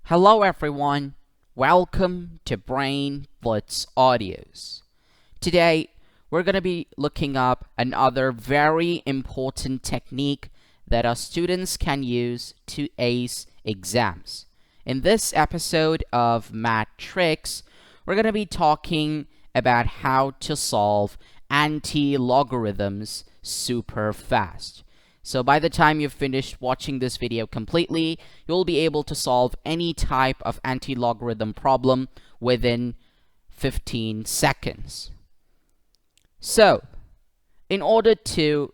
Hello everyone, welcome to Brain Blitz Audios. Today, we're going to be looking up another very important technique that our students can use to ace exams. In this episode of Math Tricks, we're going to be talking about how to solve anti-logarithms super fast. So by the time you've finished watching this video completely, you'll be able to solve any type of anti-logarithm problem within 15 seconds. So, in order to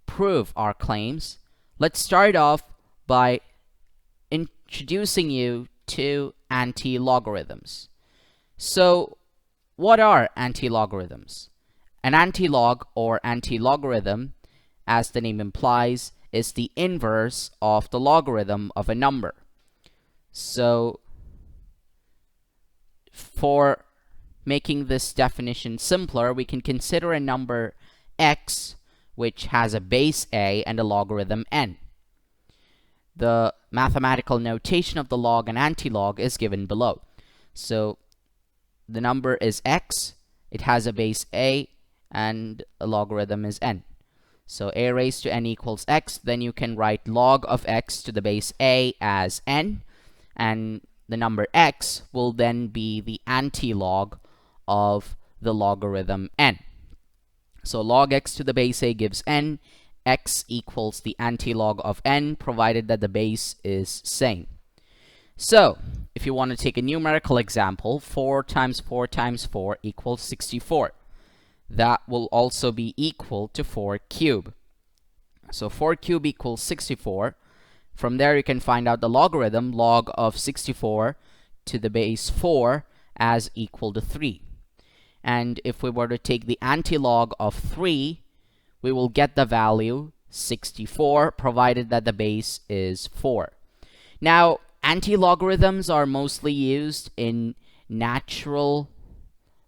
prove our claims, let's start off by introducing you to anti-logarithms. So, what are anti-logarithms? An anti-log or anti-logarithm, as the name implies, is the inverse of the logarithm of a number. So, for making this definition simpler, we can consider a number x which has a base a and a logarithm n. The mathematical notation of the log and antilog is given below. So, the number is x, it has a base a, and a logarithm is n. So a raised to n equals x, then you can write log of x to the base a as n, and the number x will then be the antilog of the logarithm n. So log x to the base a gives n, x equals the antilog of n, provided that the base is same. So, if you want to take a numerical example, 4 times 4 times 4 equals 64. That will also be equal to 4 cubed. So 4 cubed equals 64. From there you can find out the logarithm, log of 64 to the base 4 as equal to 3. And if we were to take the antilog of 3, we will get the value 64, provided that the base is 4. Now, anti-logarithms are mostly used in natural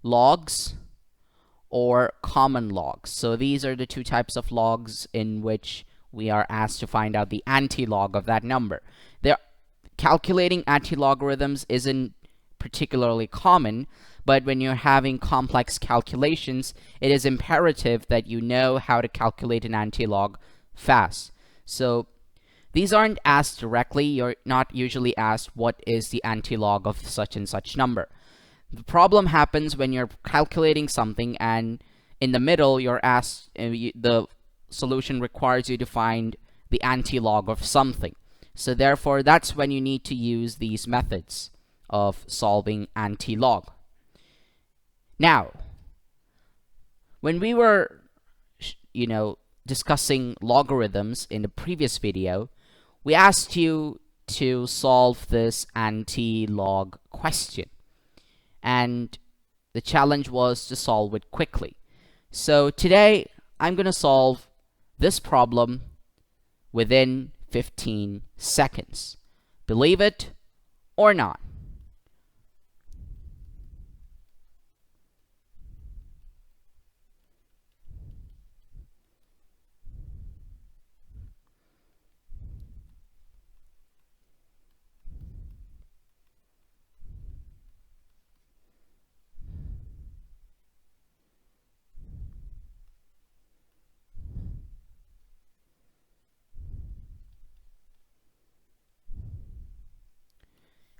logs or common logs. So these are the two types of logs in which we are asked to find out the antilog of that number. Calculating anti-logarithms isn't particularly common, but when you're having complex calculations, it is imperative that you know how to calculate an antilog fast. So these aren't asked directly. You're not usually asked what is the antilog of such and such number. The problem happens when you're calculating something and in the middle you're asked, the solution requires you to find the antilog of something. So therefore, that's when you need to use these methods of solving antilog. Now, when we were, discussing logarithms in the previous video, we asked you to solve this anti-log question. And the challenge was to solve it quickly. So today, I'm going to solve this problem within 15 seconds. Believe it or not.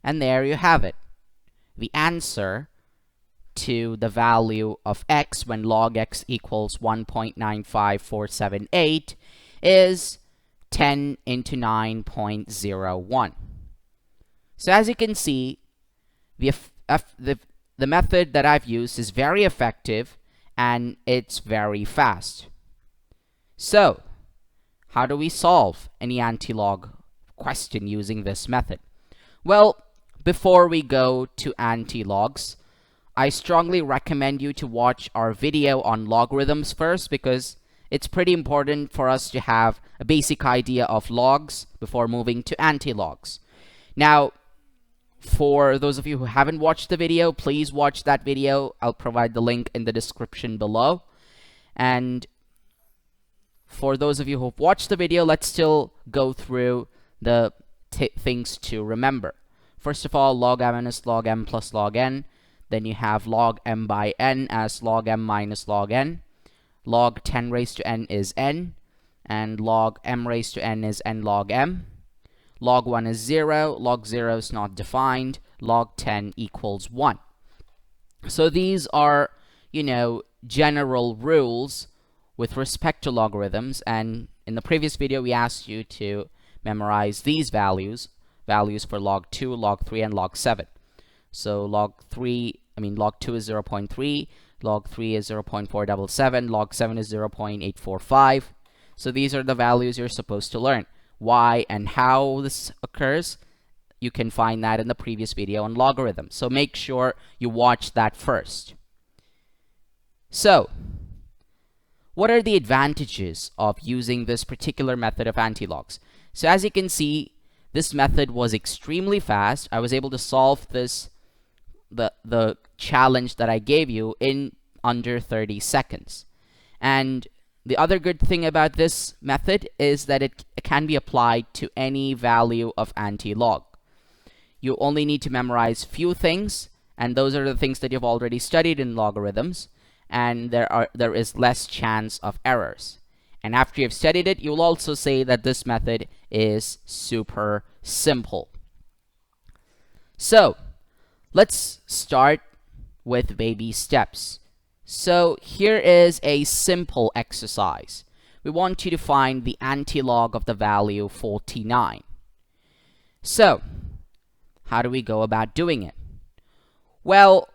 And there you have it. The answer to the value of x when log x equals 1.95478 is 10 into 9.01. So as you can see, the method that I've used is very effective and it's very fast. So, how do we solve any anti-log question using this method? Well, before we go to anti-logs, I strongly recommend you to watch our video on logarithms first, because it's pretty important for us to have a basic idea of logs before moving to anti-logs. Now, for those of you who haven't watched the video, please watch that video. I'll provide the link in the description below. And for those of you who've watched the video, let's still go through the things to remember. first of all, log m is log m plus log n. Then you have log m by n as log m minus log n. Log 10 raised to n is n. And log m raised to n is n log m. Log 1 is 0. Log 0 is not defined. Log 10 equals 1. So these are, general rules with respect to logarithms. And in the previous video, we asked you to memorize these values for log 2, log 3, and log 7. So log 2 is 0.3, log 3 is 0.477, log 7 is 0.845. So these are the values you're supposed to learn. Why and how this occurs, you can find that in the previous video on logarithms. So make sure you watch that first. So, what are the advantages of using this particular method of antilogs? So as you can see, this method was extremely fast. I was able to solve the challenge that I gave you in under 30 seconds. And the other good thing about this method is that it can be applied to any value of anti-log. You only need to memorize few things, and those are the things that you've already studied in logarithms, and there is less chance of errors. And after you've studied it, you'll also say that this method is super simple. So let's start with baby steps. So here is a simple exercise. We want you to find the antilog of the value 49. So how do we go about doing it? Well,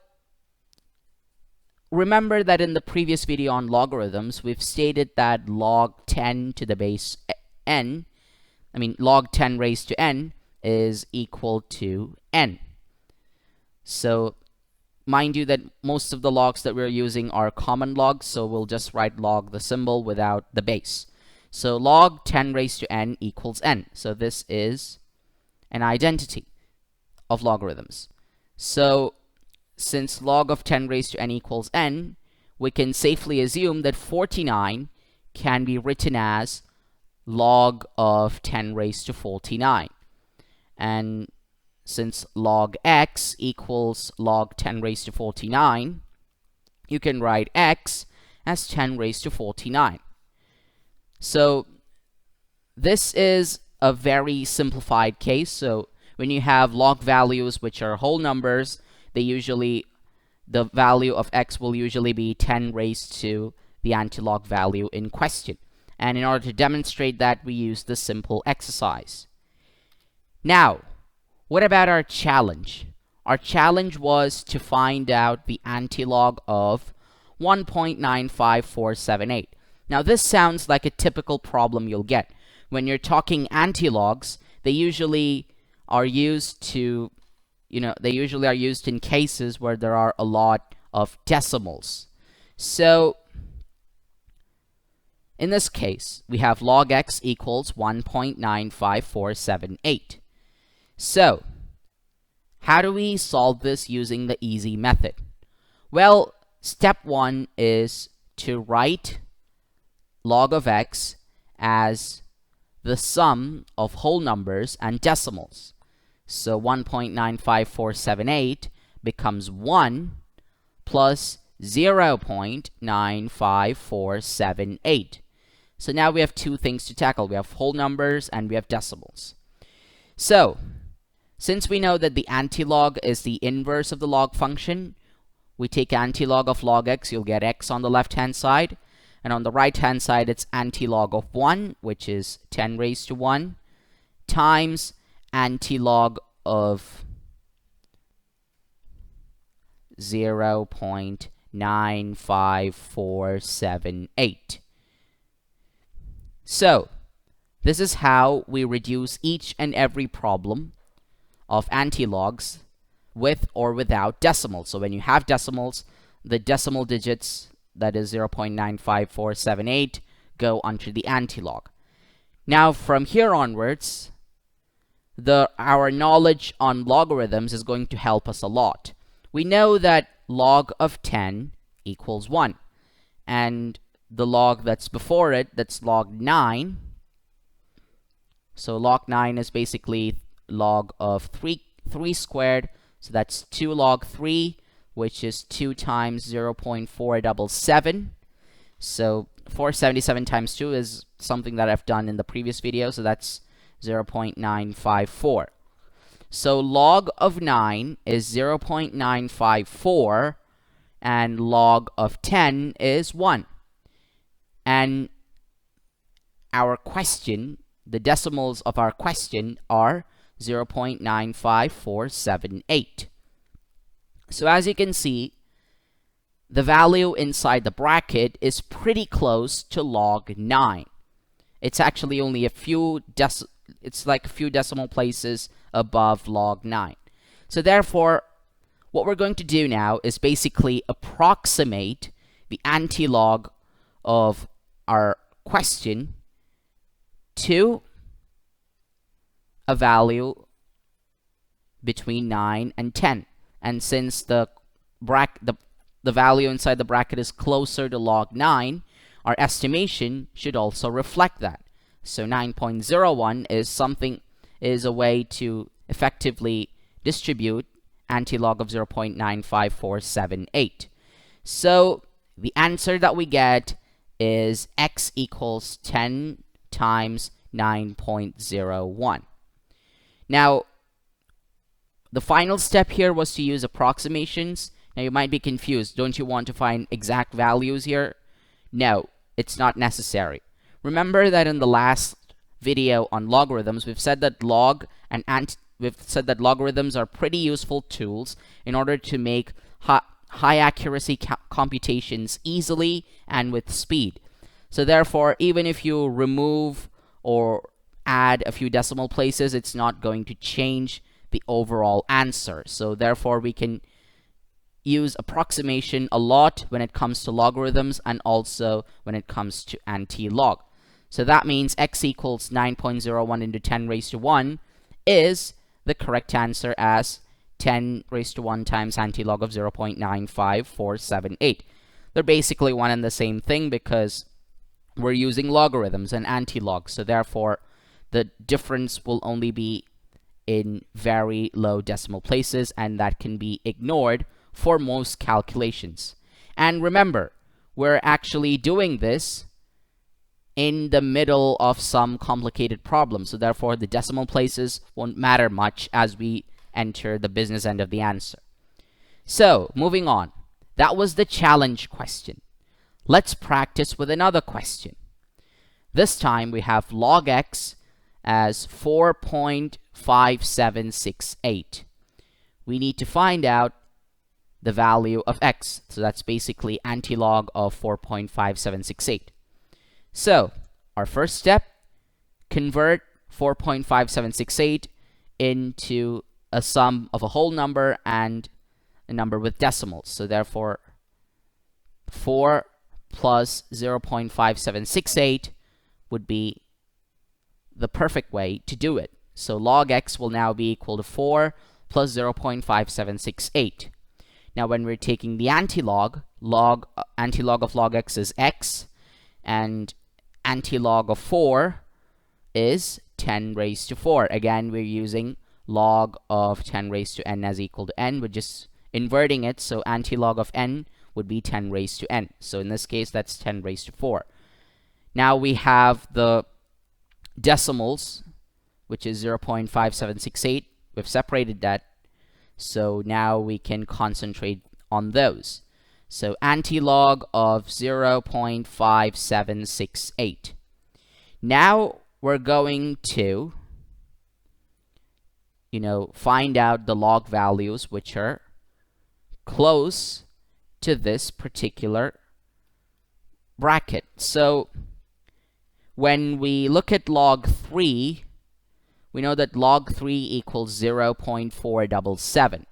remember that in the previous video on logarithms, we've stated that log 10 to the base n, log 10 raised to n is equal to n. So mind you that most of the logs that we're using are common logs, so we'll just write log the symbol without the base. So log 10 raised to n equals n. So this is an identity of logarithms. So since log of 10 raised to n equals n, we can safely assume that 49 can be written as log of 10 raised to 49. And since log x equals log 10 raised to 49, you can write x as 10 raised to 49. So this is a very simplified case. So when you have log values which are whole numbers, the value of x will usually be 10 raised to the antilog value in question. And in order to demonstrate that, we use this simple exercise. Now, what about our challenge? Our challenge was to find out the antilog of 1.95478. Now, this sounds like a typical problem you'll get. When you're talking antilogs, they usually are used in cases where there are a lot of decimals. So in this case, we have log x equals 1.95478. So how do we solve this using the easy method? Well, step 1 is to write log of x as the sum of whole numbers and decimals. So 1.95478 becomes 1 plus 0.95478. So now we have two things to tackle. We have whole numbers and we have decimals. So since we know that the antilog is the inverse of the log function, we take antilog of log x, you'll get x on the left-hand side. And on the right-hand side, it's antilog of 1, which is 10 raised to 1, times antilog of 0.95478. So this is how we reduce each and every problem of antilogs with or without decimals. So when you have decimals, the decimal digits, that is 0.95478, go onto the antilog. Now from here onwards, our knowledge on logarithms is going to help us a lot. We know that log of 10 equals 1, and the log that's before it, that's log 9. So log 9 is basically log of 3 3 squared, so that's 2 log 3, which is 2 times 0.477. So 477 times 2 is something that I've done in the previous video, so that's 0.954. So log of 9 is 0.954, and log of 10 is 1. And our question, the decimals of our question are 0.95478. So as you can see, the value inside the bracket is pretty close to log 9. It's actually only a few decimal places above log 9. So therefore, what we're going to do now is basically approximate the antilog of our question to a value between 9 and 10. And since the value inside the bracket is closer to log 9, our estimation should also reflect that. So 9.01 is a way to effectively distribute antilog of 0.95478. So the answer that we get is x equals 10 times 9.01. Now, the final step here was to use approximations. Now you might be confused. Don't you want to find exact values here? No, it's not necessary. Remember that in the last video on logarithms, we've said that logarithms are pretty useful tools in order to make high accuracy computations easily and with speed. So therefore, even if you remove or add a few decimal places, it's not going to change the overall answer. So therefore, we can use approximation a lot when it comes to logarithms and also when it comes to antilog. So that means x equals 9.01 into 10 raised to 1 is the correct answer as 10 raised to 1 times antilog of 0.95478. They're basically one and the same thing because we're using logarithms and antilog. So therefore, the difference will only be in very low decimal places, and that can be ignored for most calculations. And remember, we're actually doing this in the middle of some complicated problem, so therefore the decimal places won't matter much as we enter the business end of the answer. So moving on, that was the challenge question. Let's practice with another question. This time we have log x as 4.5768. We need to find out the value of x. So that's basically antilog of 4.5768. So our first step, convert 4.5768 into a sum of a whole number and a number with decimals. So therefore, 4 plus 0.5768 would be the perfect way to do it. So log x will now be equal to 4 plus 0.5768. Now when we're taking the antilog, antilog of log x is x, and antilog of 4 is 10 raised to 4. Again, we're using log of 10 raised to n as equal to n. We're just inverting it, so antilog of n would be 10 raised to n. So in this case, that's 10 raised to 4. Now we have the decimals, which is 0.5768. We've separated that, so now we can concentrate on those. So antilog of 0.5768. Now we're going to, find out the log values which are close to this particular bracket. So when we look at log 3, we know that log 3 equals 0.477.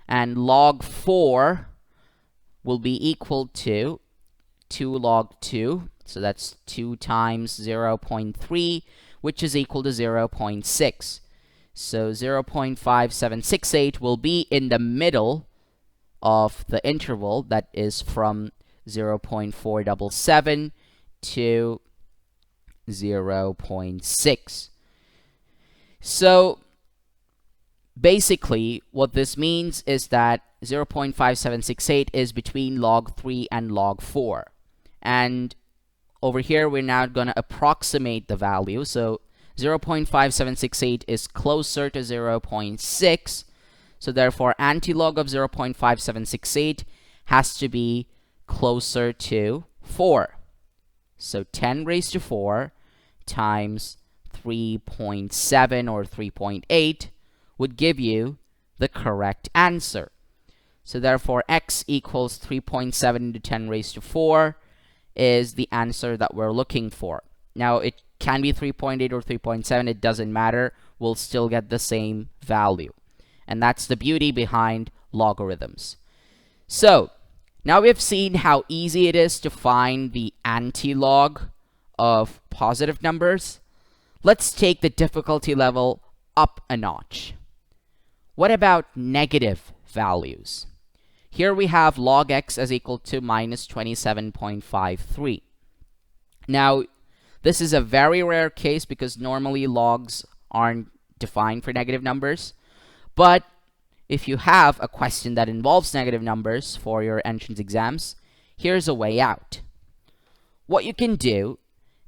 And log 4 will be equal to 2 log 2. So that's 2 times 0.3, which is equal to 0.6. So 0.5768 will be in the middle of the interval, that is from 0.477 to 0.6. So basically, what this means is that 0.5768 is between log 3 and log 4. And over here, we're now going to approximate the value. So 0.5768 is closer to 0.6. So therefore, antilog of 0.5768 has to be closer to 4. So 10 raised to 4 times 3.7 or 3.8 would give you the correct answer. So therefore, x equals 3.7 into 10 raised to 4 is the answer that we're looking for. Now, it can be 3.8 or 3.7. It doesn't matter. We'll still get the same value. And that's the beauty behind logarithms. So now we've seen how easy it is to find the antilog of positive numbers. Let's take the difficulty level up a notch. What about negative values? Here we have log x as equal to minus 27.53. Now, this is a very rare case because normally logs aren't defined for negative numbers. But if you have a question that involves negative numbers for your entrance exams, here's a way out. What you can do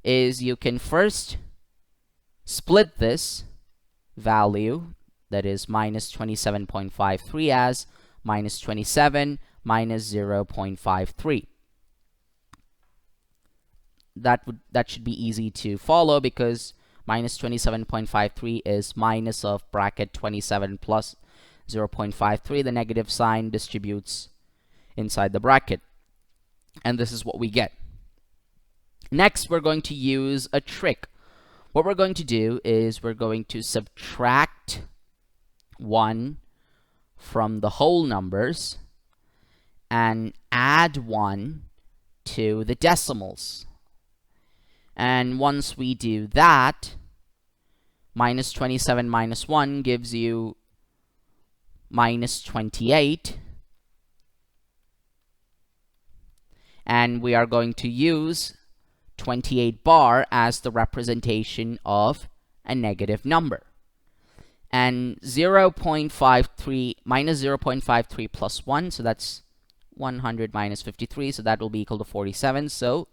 is you can first split this value, that is minus 27.53, as minus 27 minus 0.53. That should be easy to follow because minus 27.53 is minus of bracket 27 plus 0.53. The negative sign distributes inside the bracket. And this is what we get. Next, we're going to use a trick. What we're going to do is we're going to subtract 1 from the whole numbers and add 1 to the decimals. And once we do that, minus 27 minus 1 gives you minus 28. And we are going to use 28 bar as the representation of a negative number. And 0.53 minus 0.53 plus 1, so that's 100 minus 53, so that will be equal to 47. So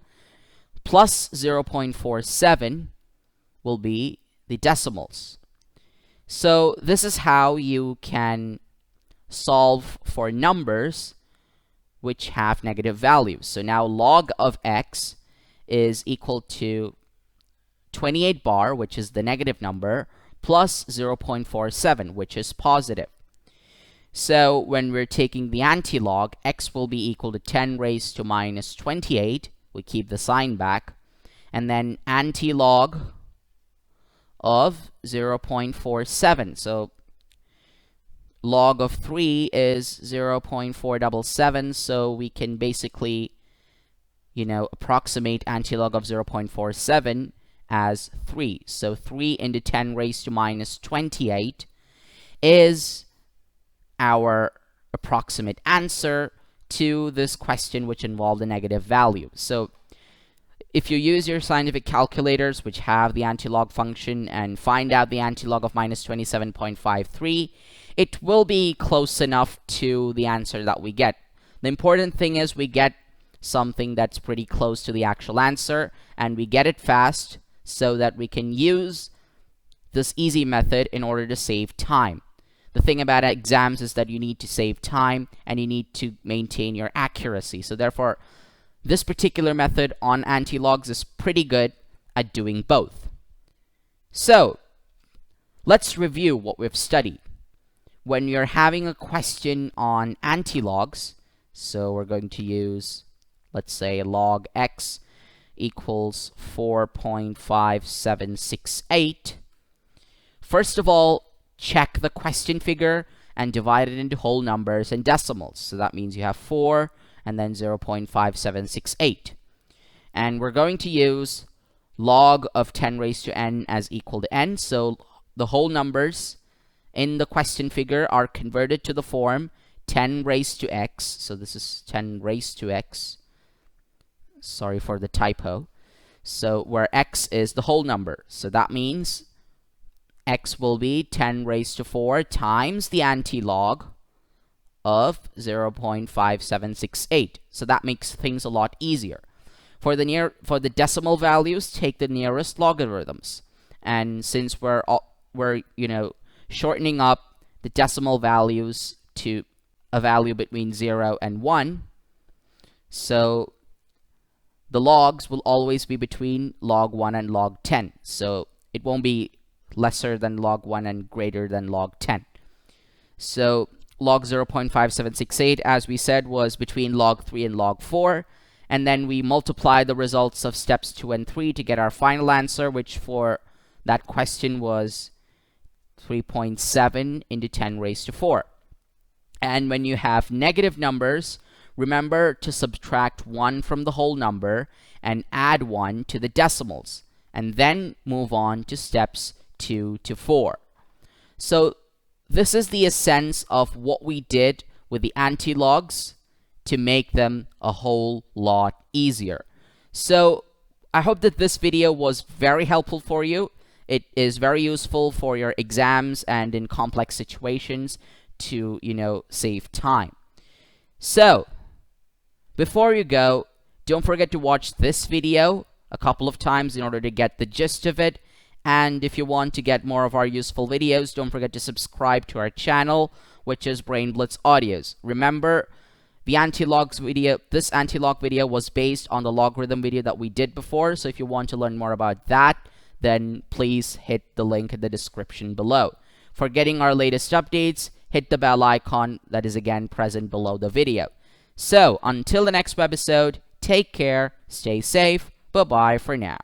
plus 0.47 will be the decimals. So this is how you can solve for numbers which have negative values. So now log of x is equal to 28 bar, which is the negative number, plus 0.47, which is positive. So when we're taking the antilog, x will be equal to 10 raised to minus 28. We keep the sign back. And then antilog of 0.47. So log of 3 is 0.477. So we can basically, approximate antilog of 0.47 as 3. So 3 into 10 raised to minus 28 is our approximate answer to this question which involved a negative value. So if you use your scientific calculators which have the antilog function and find out the antilog of minus 27.53, it will be close enough to the answer that we get. The important thing is we get something that's pretty close to the actual answer, and we get it fast so that we can use this easy method in order to save time. The thing about exams is that you need to save time and you need to maintain your accuracy. So therefore, this particular method on antilogs is pretty good at doing both. So let's review what we've studied. When you're having a question on antilogs, so we're going to use, let's say, log x equals 4.5768. First of all, check the question figure and divide it into whole numbers and decimals. So that means you have 4 and then 0.5768. And we're going to use log of 10 raised to n as equal to n. So the whole numbers in the question figure are converted to the form 10 raised to x. So this is 10 raised to x. Sorry for the typo. So where x is the whole number. So that means x will be 10 raised to 4 times the antilog of 0.5768. So that makes things a lot easier. For the decimal values, take the nearest logarithms. And since we're shortening up the decimal values to a value between 0 and 1, so the logs will always be between log 1 and log 10. So it won't be lesser than log 1 and greater than log 10. So log 0.5768, as we said, was between log 3 and log 4. And then we multiply the results of steps 2 and 3 to get our final answer, which for that question was 3.7 into 10 raised to 4. And when you have negative numbers, remember to subtract 1 from the whole number and add 1 to the decimals, and then move on to steps 2 to 4. So this is the essence of what we did with the antilogs to make them a whole lot easier. So I hope that this video was very helpful for you. It is very useful for your exams and in complex situations to, save time. So before you go, don't forget to watch this video a couple of times in order to get the gist of it. And if you want to get more of our useful videos, don't forget to subscribe to our channel, which is Brain Blitz Audios. Remember, this AntiLOG video was based on the logarithm video that we did before. So if you want to learn more about that, then please hit the link in the description below. For getting our latest updates, hit the bell icon that is again present below the video. So until the next webisode, take care, stay safe, bye-bye for now.